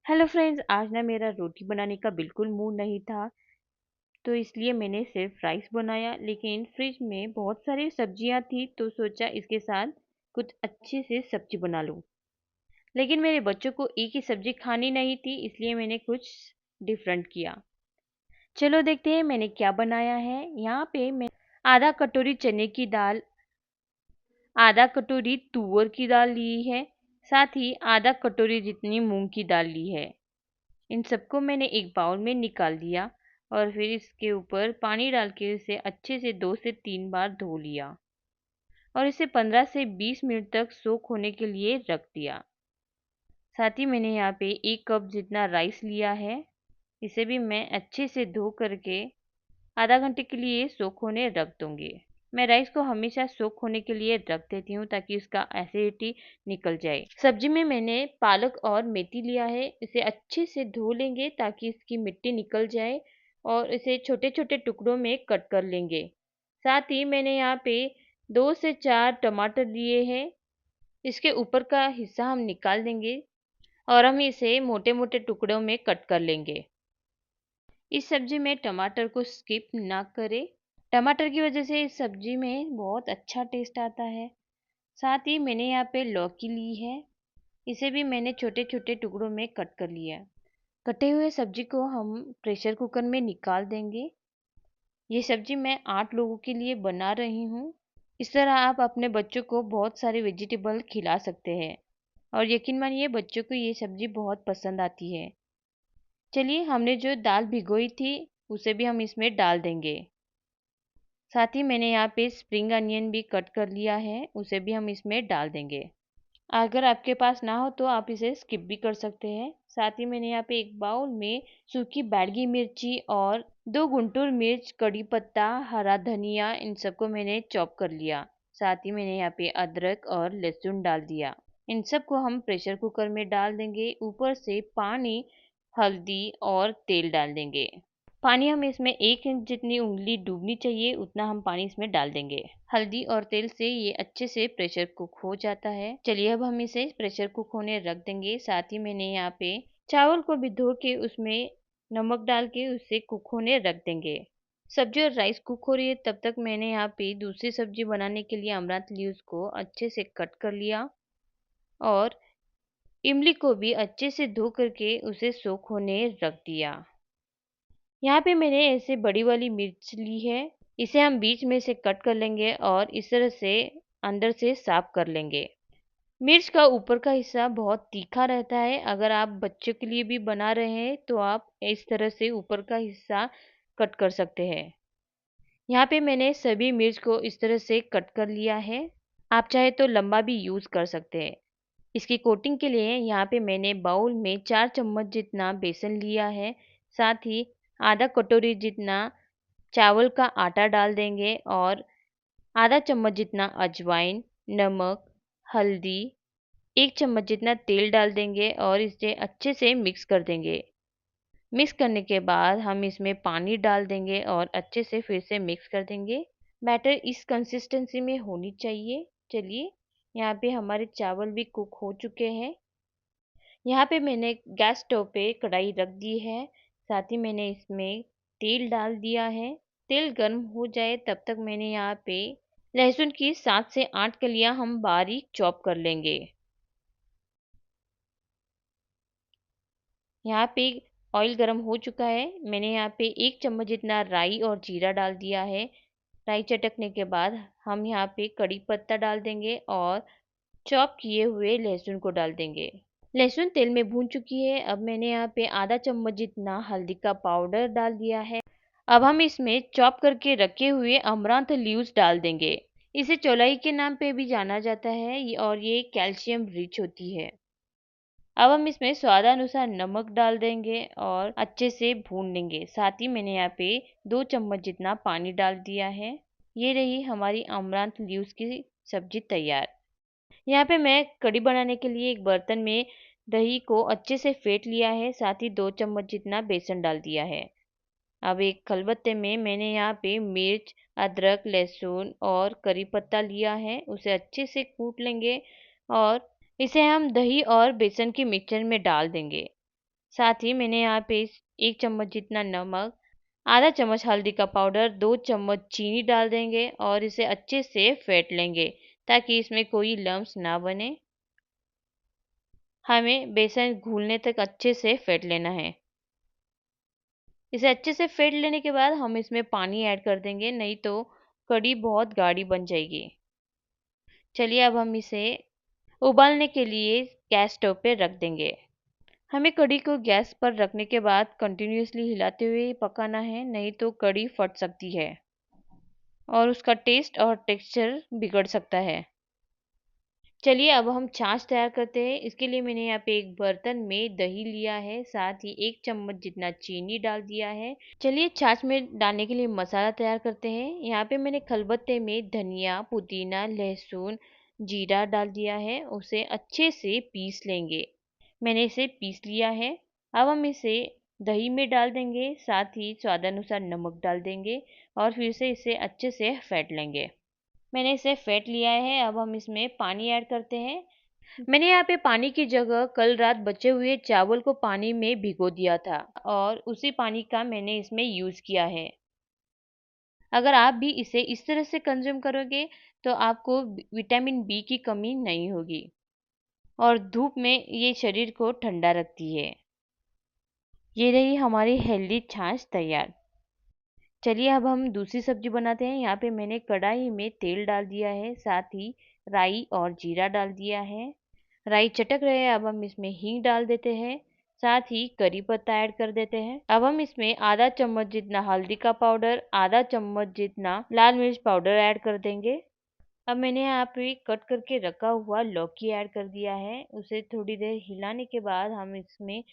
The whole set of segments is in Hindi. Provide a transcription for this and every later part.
हेलो फ्रेंड्स, आज ना मेरा रोटी बनाने का बिल्कुल मूड नहीं था। तो इसलिए मैंने सिर्फ राइस बनाया। लेकिन फ्रिज में बहुत सारी सब्जियां थी तो सोचा इसके साथ कुछ अच्छे से सब्जी बना लूं। लेकिन मेरे बच्चों को एक ही सब्जी खानी नहीं थी, इसलिए मैंने कुछ डिफरेंट किया। चलो देखते हैं मैंने क्या बनाया है। यहाँ पे मैं आधा कटोरी चने की दाल, आधा कटोरी तुअर की दाल ली है, साथ ही आधा कटोरी जितनी मूंग की दाल ली है। इन सबको मैंने एक बाउल में निकाल दिया और फिर इसके ऊपर पानी डाल के इसे अच्छे से 2 से 3 बार धो लिया और इसे 15 से 20 मिनट तक सोक होने के लिए रख दिया। साथ ही मैंने यहाँ पे 1 कप जितना राइस लिया है। इसे भी मैं अच्छे से धो करके आधा घंटे के लिए सोक होने रख दूंगी। मैं राइस को हमेशा सोक होने के लिए रख देती हूँ ताकि उसका एसिडिटी निकल जाए। सब्जी में मैंने पालक और मेथी लिया है। इसे अच्छे से धो लेंगे ताकि इसकी मिट्टी निकल जाए और इसे छोटे छोटे टुकड़ों में कट कर लेंगे। साथ ही मैंने यहाँ पे 2 से 4 टमाटर लिए हैं। इसके ऊपर का हिस्सा हम निकाल देंगे और हम इसे मोटे मोटे टुकड़ों में कट कर लेंगे। इस सब्जी में टमाटर को स्किप ना करें। टमाटर की वजह से इस सब्जी में बहुत अच्छा टेस्ट आता है। साथ ही मैंने यहाँ पे लौकी ली है। इसे भी मैंने छोटे छोटे टुकड़ों में कट कर लिया। कटे हुए सब्जी को हम प्रेशर कुकर में निकाल देंगे। ये सब्जी मैं 8 लोगों के लिए बना रही हूँ। इस तरह आप अपने बच्चों को बहुत सारे वेजिटेबल खिला सकते हैं और यकीन मानिए बच्चों को ये सब्जी बहुत पसंद आती है। चलिए, हमने जो दाल भिगोई थी उसे भी हम इसमें डाल देंगे। साथ ही मैंने यहाँ पे स्प्रिंग अनियन भी कट कर लिया है, उसे भी हम इसमें डाल देंगे। अगर आपके पास ना हो तो आप इसे स्किप भी कर सकते हैं। साथ ही मैंने यहाँ पे एक बाउल में सूखी बैडगी मिर्ची और 2 गुंटूर मिर्च, कड़ी पत्ता, हरा धनिया, इन सबको मैंने चॉप कर लिया। साथ ही मैंने यहाँ पे अदरक और लहसुन डाल दिया। इन सबको हम प्रेशर कुकर में डाल देंगे। ऊपर से पानी, हल्दी और तेल डाल देंगे। पानी हम इसमें 1 इंच जितनी उंगली डूबनी चाहिए उतना हम पानी इसमें डाल देंगे। हल्दी और तेल से ये अच्छे से प्रेशर कुक हो जाता है। चलिए अब हम इसे प्रेशर कुक होने रख देंगे। साथ ही मैंने यहाँ पे चावल को भी धो के उसमें नमक डाल के उसे कुक होने रख देंगे। सब्जी और राइस कुक हो रही है तब तक मैंने यहाँ पे दूसरी सब्जी बनाने के लिए अमरंथ लीव्स को अच्छे से कट कर लिया और इमली को भी अच्छे से धो करके उसे सोक होने रख दिया। यहाँ पे मैंने ऐसे बड़ी वाली मिर्च ली है। इसे हम बीच में से कट कर लेंगे और इस तरह से अंदर से साफ कर लेंगे। मिर्च का ऊपर का हिस्सा बहुत तीखा रहता है। अगर आप बच्चों के लिए भी बना रहे हैं तो आप इस तरह से ऊपर का हिस्सा कट कर सकते हैं। यहाँ पे मैंने सभी मिर्च को इस तरह से कट कर लिया है। आप चाहे तो लंबा भी यूज़ कर सकते हैं। इसकी कोटिंग के लिए यहाँ पे मैंने बाउल में 4 चम्मच जितना बेसन लिया है। साथ ही आधा कटोरी जितना चावल का आटा डाल देंगे और आधा चम्मच जितना अजवाइन, नमक, हल्दी, 1 चम्मच जितना तेल डाल देंगे और इसे अच्छे से मिक्स कर देंगे। मिक्स करने के बाद हम इसमें पानी डाल देंगे और अच्छे से फिर से मिक्स कर देंगे। बैटर इस कंसिस्टेंसी में होनी चाहिए। चलिए, यहाँ पे हमारे चावल भी कुक हो चुके हैं। यहाँ पे मैंने गैस स्टोव पे कढ़ाई रख दी है। साथ ही मैंने इसमें तेल डाल दिया है। तेल गर्म हो जाए तब तक मैंने यहाँ पे लहसुन की 7 से 8 कलियां हम बारीक चॉप कर लेंगे। यहाँ पे ऑयल गर्म हो चुका है। मैंने यहाँ पे 1 चम्मच जितना राई और जीरा डाल दिया है। राई चटकने के बाद हम यहाँ पे कड़ी पत्ता डाल देंगे और चॉप किए हुए लहसुन को डाल देंगे। लहसुन तेल में भून चुकी है। अब मैंने यहाँ पे आधा चम्मच जितना हल्दी का पाउडर डाल दिया है। अब हम इसमें चॉप करके रखे हुए अमरंथ लीव्स डाल देंगे। इसे चौलाई के नाम पे भी जाना जाता है और ये कैल्शियम रिच होती है। अब हम इसमें स्वादानुसार नमक डाल देंगे और अच्छे से भून लेंगे। साथ ही मैंने यहाँ पे 2 चम्मच जितना पानी डाल दिया है। ये रही हमारी अमरंथ लीव्स की सब्जी तैयार। यहाँ पे मैं कढ़ी बनाने के लिए एक बर्तन में दही को अच्छे से फेंट लिया है। साथ ही 2 चम्मच जितना बेसन डाल दिया है। अब एक खलबत्ते में मैंने यहाँ पे मिर्च, अदरक, लहसुन और करी पत्ता लिया है। उसे अच्छे से कूट लेंगे और इसे हम दही और बेसन के मिक्सचर में डाल देंगे। साथ ही मैंने यहाँ पे 1 चम्मच जितना नमक, आधा चम्मच हल्दी का पाउडर, 2 चम्मच चीनी डाल देंगे और इसे अच्छे से फेंट लेंगे ताकि इसमें कोई लम्स ना बने। हमें बेसन घुलने तक अच्छे से फेंट लेना है। इसे अच्छे से फेंट लेने के बाद हम इसमें पानी ऐड कर देंगे, नहीं तो कढ़ी बहुत गाढ़ी बन जाएगी। चलिए अब हम इसे उबालने के लिए गैस स्टोव पे रख देंगे। हमें कढ़ी को गैस पर रखने के बाद कंटिन्यूअसली हिलाते हुए पकाना है, नहीं तो कढ़ी फट सकती है और उसका टेस्ट और टेक्सचर बिगड़ सकता है। चलिए अब हम छाछ तैयार करते हैं। इसके लिए मैंने यहाँ पे एक बर्तन में दही लिया है, साथ ही 1 चम्मच जितना चीनी डाल दिया है। चलिए छाछ में डालने के लिए मसाला तैयार करते हैं। यहाँ पे मैंने खलबत्ते में धनिया, पुदीना, लहसुन, जीरा डाल दिया है। उसे अच्छे से पीस लेंगे। मैंने इसे पीस लिया है। अब हम इसे दही में डाल देंगे, साथ ही स्वादानुसार नमक डाल देंगे और फिर से इसे अच्छे से फेंट लेंगे। मैंने इसे फेंट लिया है। अब हम इसमें पानी ऐड करते हैं। मैंने यहाँ पे पानी की जगह कल रात बचे हुए चावल को पानी में भिगो दिया था और उसी पानी का मैंने इसमें यूज़ किया है। अगर आप भी इसे इस तरह से कंज्यूम करोगे तो आपको विटामिन बी की कमी नहीं होगी और धूप में ये शरीर को ठंडा रखती है। ये रही हमारी हेल्दी छाछ तैयार। चलिए अब हम दूसरी सब्जी बनाते हैं। यहाँ पे मैंने कढ़ाई में तेल डाल दिया है, साथ ही राई और जीरा डाल दिया है। राई चटक रहे हैं, अब हम इसमें हींग डाल देते हैं, साथ ही करी पत्ता ऐड कर देते हैं। अब हम इसमें आधा चम्मच जितना हल्दी का पाउडर, आधा चम्मच जितना लाल मिर्च पाउडर ऐड कर देंगे। अब मैंने यहाँ पे कट करके रखा हुआ लौकी ऐड कर दिया है। उसे थोड़ी देर हिलाने के बाद हम इसमें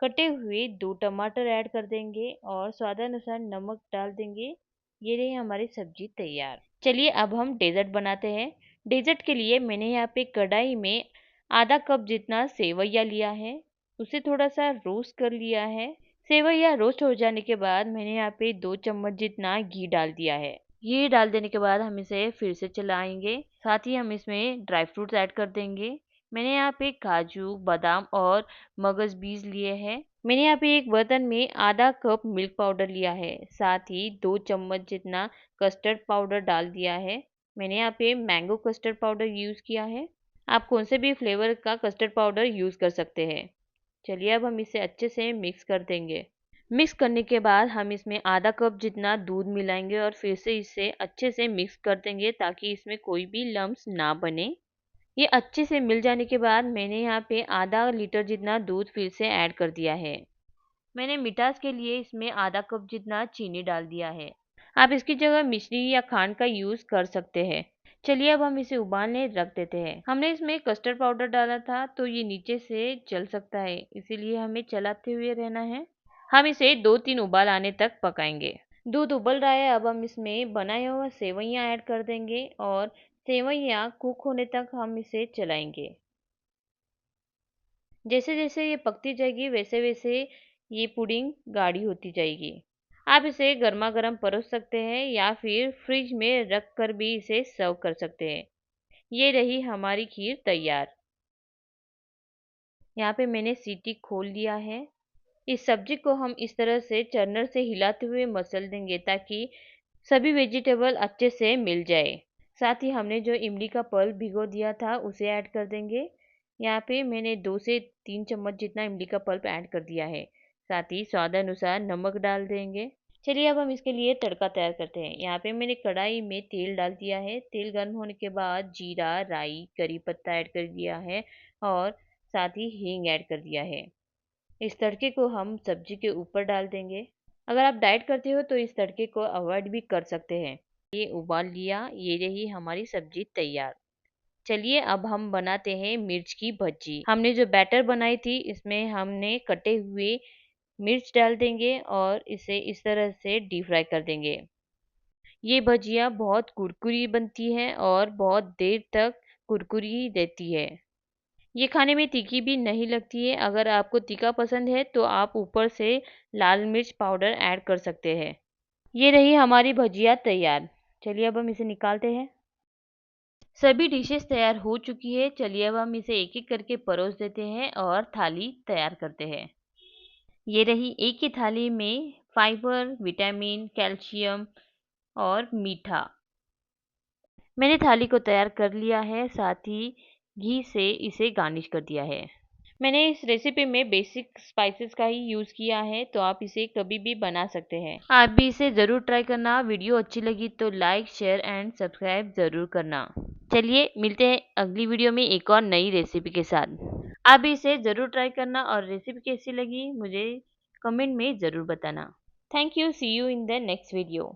कटे हुए 2 टमाटर ऐड कर देंगे और स्वादानुसार नमक डाल देंगे। ये रही हमारी सब्जी तैयार। चलिए अब हम डेजर्ट बनाते हैं। डेजर्ट के लिए मैंने यहाँ पे कढ़ाई में आधा कप जितना सेवैया लिया है, उसे थोड़ा सा रोस्ट कर लिया है। सेवैया रोस्ट हो जाने के बाद मैंने यहाँ पे 2 चम्मच जितना घी डाल दिया है। ये डाल देने के बाद हम इसे फिर से चलाएंगे, साथ ही हम इसमें ड्राई फ्रूट्स ऐड कर देंगे। मैंने यहाँ पे काजू, बादाम और मगज बीज लिए हैं। मैंने यहाँ पे एक बर्तन में आधा कप मिल्क पाउडर लिया है, साथ ही 2 चम्मच जितना कस्टर्ड पाउडर डाल दिया है। मैंने यहाँ पे मैंगो कस्टर्ड पाउडर यूज़ किया है। आप कौन से भी फ्लेवर का कस्टर्ड पाउडर यूज़ कर सकते हैं। चलिए अब हम इसे अच्छे से मिक्स कर देंगे। मिक्स करने के बाद हम इसमें आधा कप जितना दूध मिलाएंगे और फिर से इसे अच्छे से मिक्स कर देंगे ताकि इसमें कोई भी लम्स ना बने। ये अच्छे से मिल जाने के बाद मैंने यहाँ पे आधा लीटर जितना दूध फिर से ऐड कर दिया है। मैंने मिठास के लिए इसमें आधा कप जितना चीनी डाल दिया है। आप इसकी जगह मिश्री या खांड का यूज़ कर सकते हैं। चलिए अब हम इसे उबालने रख देते हैं। हमने इसमें कस्टर्ड पाउडर डाला था तो ये नीचे से जल सकता है, इसीलिए हमें चलाते हुए रहना है। हम इसे 2-3 उबाल आने तक पकाएंगे। दूध उबल रहा है, अब हम इसमें बनाया हुआ सेवइयाँ ऐड कर देंगे और सेवइयाँ कुक होने तक हम इसे चलाएंगे। जैसे जैसे ये पकती जाएगी वैसे वैसे ये पुडिंग गाढ़ी होती जाएगी। आप इसे गर्मा गर्म परोस सकते हैं या फिर फ्रिज में रख कर भी इसे सर्व कर सकते हैं। ये रही हमारी खीर तैयार। यहाँ पे मैंने सीटी खोल लिया है। इस सब्जी को हम इस तरह से चर्नर से हिलाते हुए मसल देंगे ताकि सभी वेजिटेबल अच्छे से मिल जाए। साथ ही हमने जो इमली का पल्प भिगो दिया था उसे ऐड कर देंगे। यहाँ पे मैंने 2 से 3 चम्मच जितना इमली का पल्प ऐड कर दिया है। साथ ही स्वादानुसार नमक डाल देंगे। चलिए अब हम इसके लिए तड़का तैयार करते हैं। यहाँ पे मैंने कढ़ाई में तेल डाल दिया है। तेल गर्म होने के बाद जीरा, राई, करी पत्ता ऐड कर दिया है और साथ ही हींग ऐड कर दिया है। इस तड़के को हम सब्जी के ऊपर डाल देंगे। अगर आप डाइट करते हो तो इस तड़के को अवॉइड भी कर सकते हैं। ये उबाल लिया, ये रही हमारी सब्जी तैयार। चलिए अब हम बनाते हैं मिर्च की भज्जी। हमने जो बैटर बनाई थी इसमें हमने कटे हुए मिर्च डाल देंगे और इसे इस तरह से डीप फ्राई कर देंगे। ये भजिया बहुत कुरकुरी बनती है और बहुत देर तक कुरकुरी रहती है। ये खाने में तीखी भी नहीं लगती है। अगर आपको तीखा पसंद है तो आप ऊपर से लाल मिर्च पाउडर ऐड कर सकते हैं। ये रही हमारी भजिया तैयार। चलिए अब हम इसे निकालते हैं। सभी डिशेस तैयार हो चुकी है। चलिए अब हम इसे एक एक करके परोस देते हैं और थाली तैयार करते हैं। ये रही एक ही थाली में फाइबर, विटामिन, कैल्शियम और मीठा। मैंने थाली को तैयार कर लिया है, साथ ही घी से इसे गार्निश कर दिया है। मैंने इस रेसिपी में बेसिक स्पाइसेस का ही यूज़ किया है, तो आप इसे कभी भी बना सकते हैं। आप भी इसे ज़रूर ट्राई करना। वीडियो अच्छी लगी तो लाइक, शेयर एंड सब्सक्राइब ज़रूर करना। चलिए मिलते हैं अगली वीडियो में एक और नई रेसिपी के साथ। आप भी इसे ज़रूर ट्राई करना और रेसिपी कैसी लगी मुझे कमेंट में ज़रूर बताना। Thank you. See you in the next video.